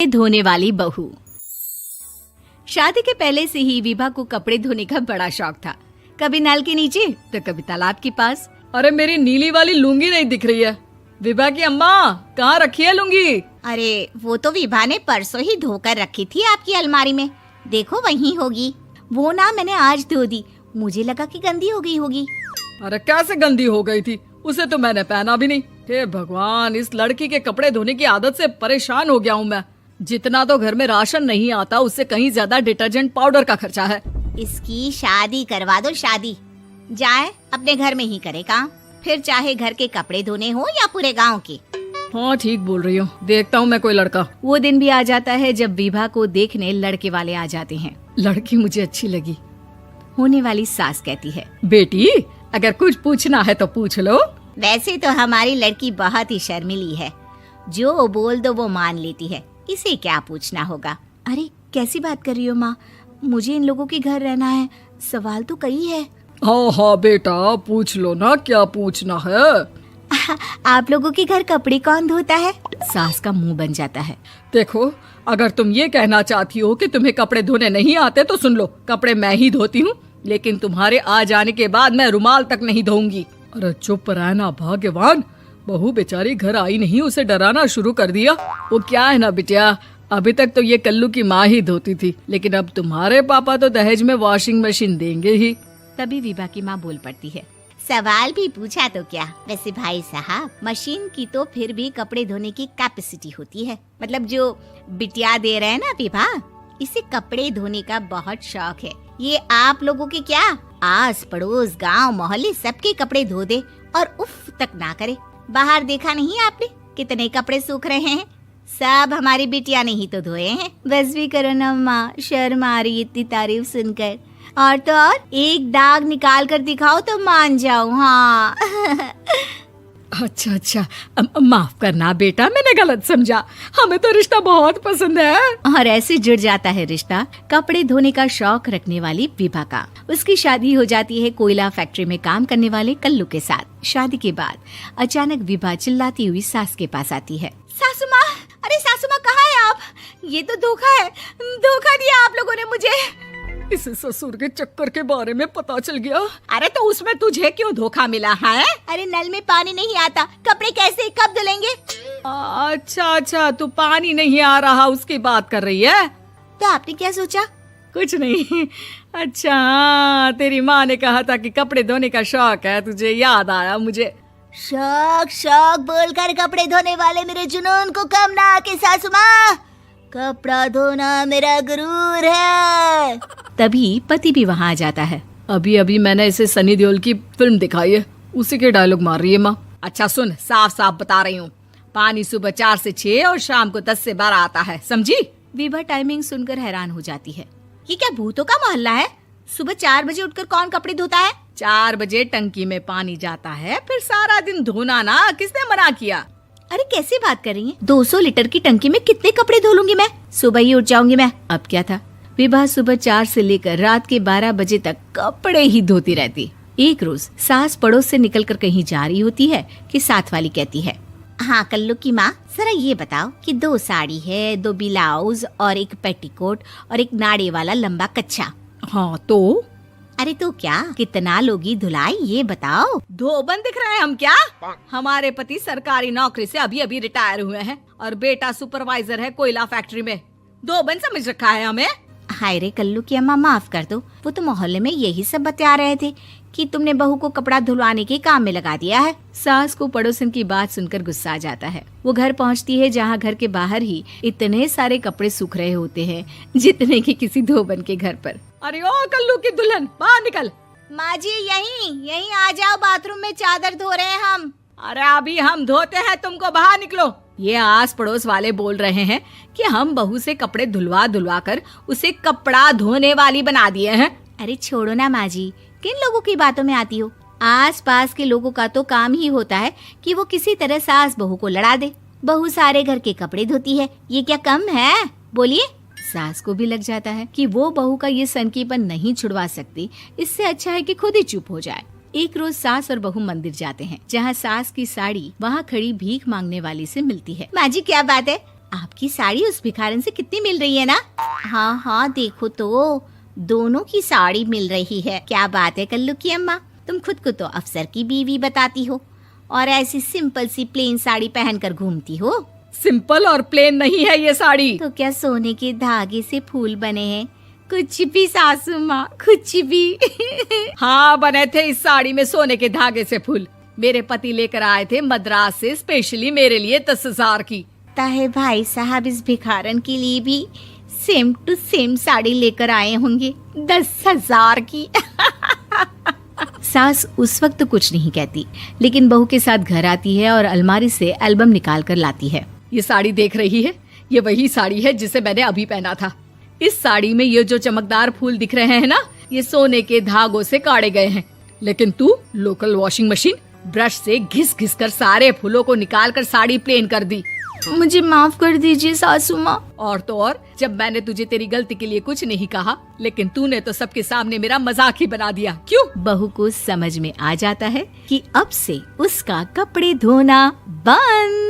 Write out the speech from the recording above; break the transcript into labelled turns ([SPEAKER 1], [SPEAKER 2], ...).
[SPEAKER 1] धोने वाली बहू। शादी के पहले से ही विभा को कपड़े धोने का बड़ा शौक था। कभी नल के नीचे तो कभी तालाब के पास।
[SPEAKER 2] अरे मेरी नीली वाली लुंगी नहीं दिख रही है। विभा की अम्मा, कहाँ रखी है लुंगी?
[SPEAKER 3] अरे वो तो विभा ने परसों ही धोकर रखी थी आपकी अलमारी में, देखो वहीं होगी। वो ना मैंने आज धो दी, मुझे लगा कि गंदी हो गई होगी।
[SPEAKER 2] अरे कैसे गंदी हो गई थी? उसे तो मैंने पहना भी नहीं। हे भगवान, इस लड़की के कपड़े धोने की आदत से परेशान हो गया हूँ मैं। जितना तो घर में राशन नहीं आता, उससे कहीं ज्यादा डिटर्जेंट पाउडर का खर्चा है।
[SPEAKER 3] इसकी शादी करवा दो, शादी जाए अपने घर में ही करे काम, फिर चाहे घर के कपड़े धोने हो या पूरे गांव के।
[SPEAKER 2] हाँ ठीक बोल रही हूँ, देखता हूँ मैं कोई लड़का।
[SPEAKER 1] वो दिन भी आ जाता है जब विभा को देखने लड़के वाले आ जाते हैं।
[SPEAKER 2] लड़की मुझे अच्छी लगी।
[SPEAKER 1] होने वाली सास कहती है,
[SPEAKER 2] बेटी अगर कुछ पूछना है तो पूछ लो।
[SPEAKER 3] वैसे तो हमारी लड़की बहुत ही शर्मीली है, जो बोल दो वो मान लेती है, इसे क्या पूछना होगा।
[SPEAKER 1] अरे कैसी बात कर रही हो माँ, मुझे इन लोगों के घर रहना है, सवाल तो कई है।
[SPEAKER 2] हाँ हाँ बेटा, पूछ लो ना, क्या पूछना है।
[SPEAKER 1] आप लोगों के घर कपड़े कौन धोता है? सास का मुंह बन जाता है।
[SPEAKER 2] देखो, अगर तुम ये कहना चाहती हो कि तुम्हें कपड़े धोने नहीं आते तो सुन लो, कपड़े मैं ही धोती हूँ, लेकिन तुम्हारे आ जाने के बाद मैं रुमाल तक नहीं धोऊंगी। अरे चुप रहना भाग्यवान, बहू बेचारी घर आई नहीं, उसे डराना शुरू कर दिया। वो क्या है ना बिटिया, अभी तक तो ये कल्लू की माँ ही धोती थी, लेकिन अब तुम्हारे पापा तो दहेज में वॉशिंग मशीन देंगे ही।
[SPEAKER 1] तभी विभा की माँ बोल पड़ती है,
[SPEAKER 3] सवाल भी पूछा तो क्या। वैसे भाई साहब, मशीन की तो फिर भी कपड़े धोने की कैपेसिटी होती है। मतलब जो बिटिया दे रहे हैं ना विभा, इसे कपड़े धोने का बहुत शौक है। ये आप लोगों के क्या, आस पड़ोस गांव मोहल्ले सबके कपड़े धो दे और उफ तक ना करे। बाहर देखा नहीं आपने कितने कपड़े सूख रहे हैं, सब हमारी बिटिया ने ही तो धोए हैं।
[SPEAKER 1] बस भी करो ना माँ, शर्म आ रही इतनी तारीफ सुनकर। और तो और एक दाग निकाल कर दिखाओ तो मान जाऊं। हाँ
[SPEAKER 2] अच्छा, माफ करना बेटा, मैंने गलत समझा। हमें तो रिश्ता बहुत पसंद है।
[SPEAKER 1] और ऐसे जुड़ जाता है रिश्ता कपड़े धोने का शौक रखने वाली विभा का। उसकी शादी हो जाती है कोयला फैक्ट्री में काम करने वाले कल्लू के साथ। शादी के बाद अचानक विभा चिल्लाती हुई सास के पास आती है।
[SPEAKER 3] सासू माँ, अरे सासू माँ कहाँ है आप? ये तो धोखा है, धोखा दिया आप लोगों ने मुझे।
[SPEAKER 2] इसे ससुर के चक्कर के बारे में पता चल गया।
[SPEAKER 3] अरे तो उसमें तुझे क्यों धोखा मिला है? अरे नल में पानी नहीं आता, कपड़े कैसे कब धुलेंगे?
[SPEAKER 2] अच्छा, तू पानी नहीं आ रहा उसकी बात कर रही है।
[SPEAKER 3] तो आपने क्या सोचा?
[SPEAKER 2] कुछ नहीं। अच्छा, तेरी माँ ने कहा था कि कपड़े धोने का शौक है तुझे, याद आया मुझे।
[SPEAKER 3] शौक बोलकर कपड़े धोने वाले मेरे जुनून को कम ना आके सासू माँ, कपड़ा धोना मेरा गुरूर है।
[SPEAKER 1] तभी पति भी वहाँ आ जाता है।
[SPEAKER 2] अभी मैंने इसे सनी देओल की फिल्म दिखाई है, उसी के डायलॉग मार रही है माँ। अच्छा सुन, साफ साफ बता रही हूँ, पानी सुबह 4 से 6 और शाम को 10 से 12 आता है, समझी?
[SPEAKER 1] विभा टाइमिंग सुनकर हैरान हो जाती है।
[SPEAKER 3] ये क्या भूतों का मोहल्ला है? सुबह 4 बजे उठकर कौन कपड़े धोता है?
[SPEAKER 2] 4 बजे टंकी में पानी जाता है, फिर सारा दिन धोना ना, किसने मना किया?
[SPEAKER 3] अरे कैसी बात कर रही हैं?
[SPEAKER 1] 200 लीटर की टंकी में कितने कपड़े धो लूंगी मैं, सुबह ही उठ जाऊंगी मैं। अब क्या था, विभा सुबह 4 से लेकर रात के 12 बजे तक कपड़े ही धोती रहती। एक रोज सास पड़ोस से निकलकर कहीं जा रही होती है कि साथ वाली कहती है,
[SPEAKER 3] हाँ कल्लू की माँ, जरा ये बताओ कि 2 साड़ी है, 2 ब्लाउज और एक पेटीकोट और एक नाड़े वाला लंबा कच्छा।
[SPEAKER 2] हाँ तो?
[SPEAKER 3] अरे तो क्या, कितना लोगी धुलाई ये बताओ।
[SPEAKER 2] धोबन दिख रहे हैं हम क्या? हमारे पति सरकारी नौकरी से अभी रिटायर हुए हैं और बेटा सुपरवाइजर है कोयला फैक्ट्री में। धोबन समझ रखा है हमें?
[SPEAKER 3] हाय रे कल्लू की अम्मा, माफ कर दो, वो तो मोहल्ले में यही सब बता रहे थे कि तुमने बहू को कपड़ा धुलवाने के काम में लगा दिया है।
[SPEAKER 1] सास को पड़ोसन की बात सुनकर गुस्सा आ जाता है। वो घर पहुंचती है जहां घर के बाहर ही इतने सारे कपड़े सूख रहे होते हैं जितने कि किसी धोबन के घर पर।
[SPEAKER 2] अरे ओ कल्लू की दुल्हन, बाहर निकल।
[SPEAKER 3] माँ जी यहीं आ जाओ, बाथरूम में चादर धो रहे हैं हम।
[SPEAKER 2] अरे अभी हम धोते हैं, तुमको बाहर निकलो। ये आस पड़ोस वाले बोल रहे हैं कि हम बहू से कपड़े धुलवा कर उसे कपड़ा धोने वाली बना दिए हैं।
[SPEAKER 3] अरे छोड़ो ना माँ जी, किन लोगों की बातों में आती हो? आस पास के लोगों का तो काम ही होता है कि वो किसी तरह सास बहू को लड़ा दे। बहू सारे घर के कपड़े धोती है, ये क्या कम है? बोलिए।
[SPEAKER 1] सास को भी लग जाता है कि वो बहू का ये सनकीपन नहीं छुड़वा सकती, इससे अच्छा है कि खुद ही चुप हो जाए। एक रोज सास और बहू मंदिर जाते हैं, जहाँ सास की साड़ी वहाँ खड़ी भीख मांगने वाली से मिलती है।
[SPEAKER 3] माँ जी क्या बात है, आपकी साड़ी उस भिखारन से कितनी मिल रही है ना? हाँ हाँ देखो तो, दोनों की साड़ी मिल रही है। क्या बात है कल्लू की अम्मा, तुम खुद को तो अफसर की बीवी बताती हो और ऐसी सिंपल सी प्लेन साड़ी पहनकर घूमती हो।
[SPEAKER 2] सिंपल और प्लेन नहीं है ये साड़ी।
[SPEAKER 3] तो क्या सोने के धागे से फूल बने हैं? कुछ भी सासू माँ, कुछ भी।
[SPEAKER 2] हाँ बने थे इस साड़ी में सोने के धागे से फूल। मेरे पति लेकर आए थे मद्रास से स्पेशली मेरे लिए 10,000 की।
[SPEAKER 3] ताहे भाई साहब इस भिखारन के लिए भी सेम टू सेम साड़ी लेकर आए होंगे 10,000 की।
[SPEAKER 1] सास उस वक्त कुछ नहीं कहती, लेकिन बहू के साथ घर आती है और अलमारी से एल्बम निकाल कर लाती है।
[SPEAKER 2] ये साड़ी देख रही है, ये वही साड़ी है जिसे मैंने अभी पहना था। इस साड़ी में ये जो चमकदार फूल दिख रहे हैं ना, ये सोने के धागों से काढ़े गए हैं। लेकिन तू लोकल वॉशिंग मशीन ब्रश से घिस घिस कर सारे फूलों को निकाल कर साड़ी प्लेन कर दी।
[SPEAKER 1] मुझे माफ कर दीजिए सासू माँ।
[SPEAKER 2] और तो और, जब मैंने तुझे तेरी गलती के लिए कुछ नहीं कहा, लेकिन तूने तो सबके सामने मेरा मजाक ही बना दिया। क्यों?
[SPEAKER 1] बहू को समझ में आ जाता है कि अब से उसका कपड़े धोना बंद।